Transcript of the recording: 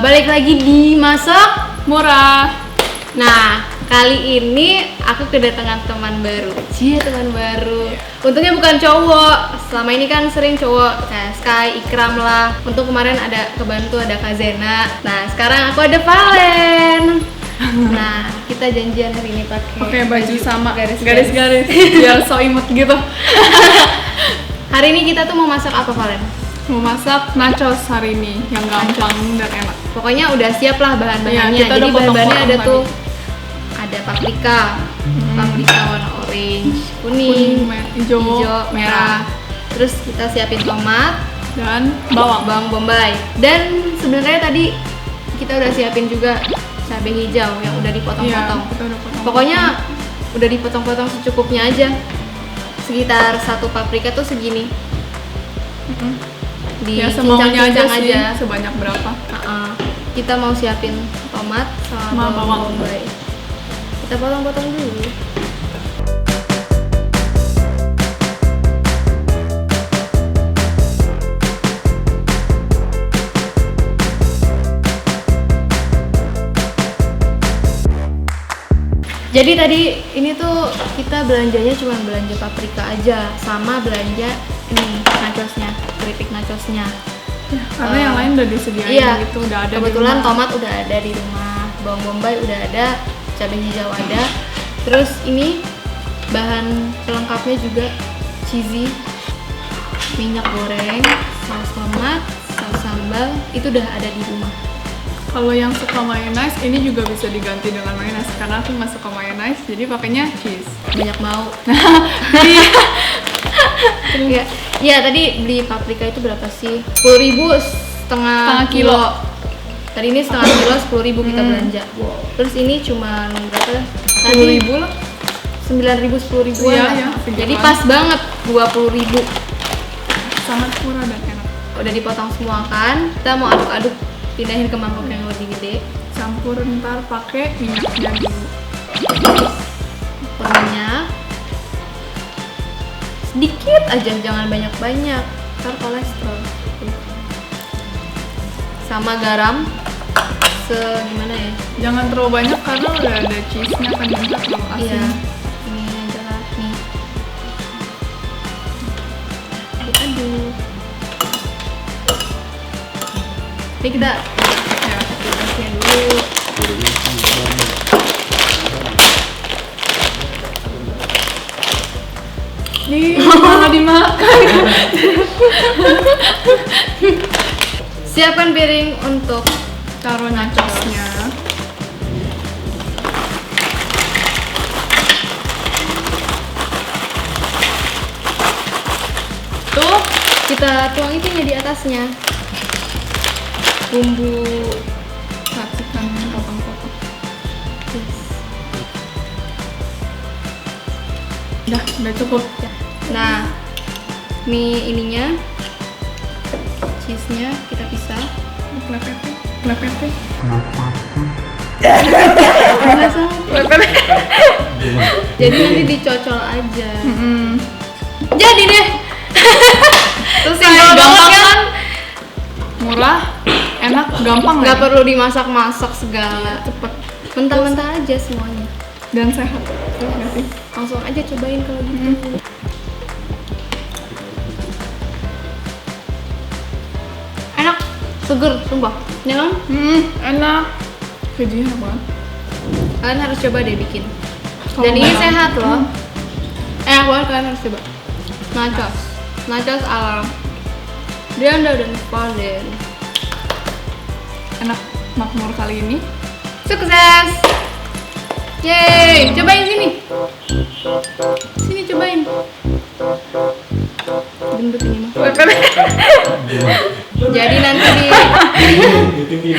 Balik lagi di Masak Murah. Nah, kali ini aku kedatangan teman baru. Teman baru. Untungnya bukan cowok. Selama ini kan sering cowok kayak Sky, Ikram lah. Untuk kemarin ada kebantu ada Kak Zena. Nah, sekarang aku ada Valen. Nah, kita janjian hari ini pakai baju sama garis-garis biar so imut gitu. Hari ini kita tuh mau masak apa, Valen? Mau masak nachos hari ini yang gampang dan enak. Pokoknya udah siap lah bahan-bahannya. Kita Jadi udah bahan-bahannya ada potong-potong tuh ada paprika warna orange, kuning, hijau, merah. Terus kita siapin tomat dan bawang bombay. Dan sebenarnya tadi kita udah siapin juga cabai hijau yang udah dipotong-potong. Kita udah potong. Pokoknya udah dipotong-potong secukupnya aja. Sekitar satu paprika tuh segini. Ya semaunya aja sih, aja. sebanyak berapa. Kita mau siapin tomat sama bawang bombay. Kita potong-potong dulu. Jadi tadi ini tuh kita belanjanya cuma belanja paprika aja sama belanja ini nachosnya, keripik nachosnya. Karena yang lain udah disediain gitu, udah ada. Kebetulan tomat udah ada di rumah, bawang bombay udah ada, cabai hijau ada. Terus ini bahan pelengkapnya juga cheesy, minyak goreng, saus tomat, saus sambal itu udah ada di rumah. Kalau yang suka mayonnaise ini juga bisa diganti dengan mayonnaise karena aku nggak suka mayonnaise jadi pakainya cheese. Banyak mau. Iya tadi beli paprika itu berapa sih? 10.000 setengah kilo. Tadi ini setengah kilo 10.000 kita belanja. Terus ini cuma berapa? 10.000 lah. 9.000 10.000-an. Iya, jadi pas banget 20.000. Sangat murah dan enak. Udah dipotong semua kan? Kita mau aduk-aduk, pindahin ke mangkok yang lebih gede. Campur ntar pakai minyaknya dulu. Minyak sedikit aja, jangan banyak-banyak, ntar kolesterol. Sama garam segimana ya? Jangan terlalu banyak karena udah ada cheese-nya kan yang terlalu asin. Iya, ini aja lah nih. Aduk. Ini kita kasihnya dulu. Nih, malah dimakan. Siapkan piring untuk Taruh nachosnya. tuh kita tuang itunya di atasnya. Bumbu Racikan potong-potong. Udah cukup. Nah, mie ininya, cheese-nya kita pisah. Plepete. Jadi nanti dicocol aja. Jadi deh. Terus yang gampang kan? Murah, enak, gampang. Nggak perlu dimasak-masak segala. Cepet. Mentah-mentah aja semuanya. Dan sehat. Nggak sih? Langsung aja cobain kalau gitu. Enak, seger, sumpah. Ya kan? Enak. Kejunya enak banget. Kalian harus coba deh bikin. Kalau Dan ini nggak- sehat loh. Enak banget, kalian harus coba. Nachos ala Dianda dan Valen. Enak, makmur kali ini. Sukses! Yeay, cobain sini. Sini cobain. Gendut ini mah. Jadi nanti di